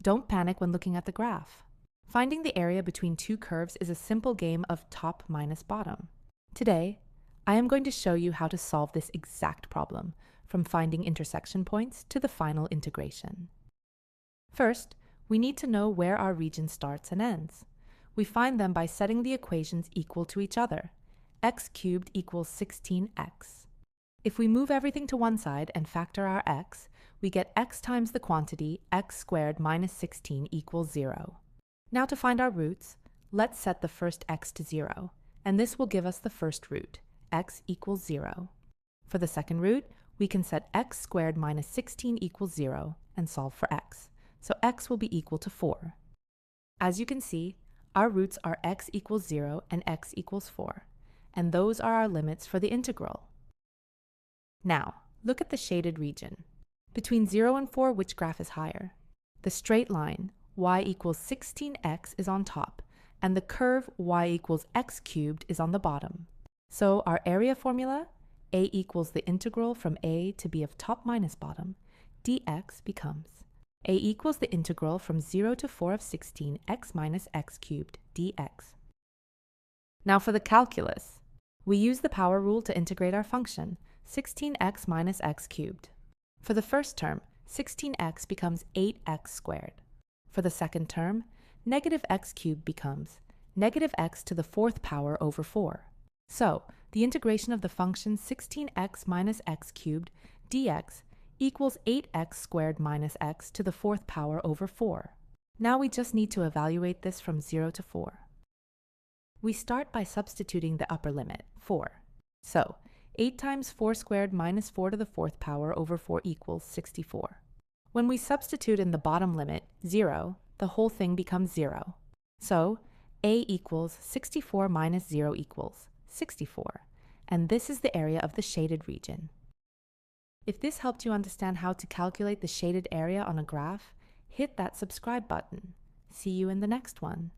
Don't panic when looking at the graph. Finding the area between two curves is a simple game of top minus bottom. Today, I am going to show you how to solve this exact problem, from finding intersection points to the final integration. First, we need to know where our region starts and ends. We find them by setting the equations equal to each other. X cubed equals 16x. If we move everything to one side and factor our x, we get x times the quantity x squared minus 16 equals 0. Now to find our roots, let's set the first x to 0, and this will give us the first root, x equals 0. For the second root, we can set x squared minus 16 equals 0 and solve for x, so x will be equal to 4. As you can see, our roots are x equals 0 and x equals 4, and those are our limits for the integral. Now, look at the shaded region. Between 0 and 4, which graph is higher? The straight line, y equals 16x, is on top, and the curve y equals x cubed is on the bottom. So our area formula, a equals the integral from a to b of top minus bottom, dx becomes a equals the integral from 0 to 4 of 16 x minus x cubed dx. Now for the calculus. We use the power rule to integrate our function, 16x minus x cubed. For the first term, 16x becomes 8x squared. For the second term, negative x cubed becomes negative x to the fourth power over 4. So, the integration of the function 16x minus x cubed dx equals 8x squared minus x to the fourth power over 4. Now we just need to evaluate this from 0 to 4. We start by substituting the upper limit, 4. So, 8 times 4 squared minus 4 to the fourth power over 4 equals 64. When we substitute in the bottom limit, 0, the whole thing becomes 0. So, a equals 64 minus 0 equals 64, and this is the area of the shaded region. If this helped you understand how to calculate the shaded area on a graph, hit that subscribe button. See you in the next one.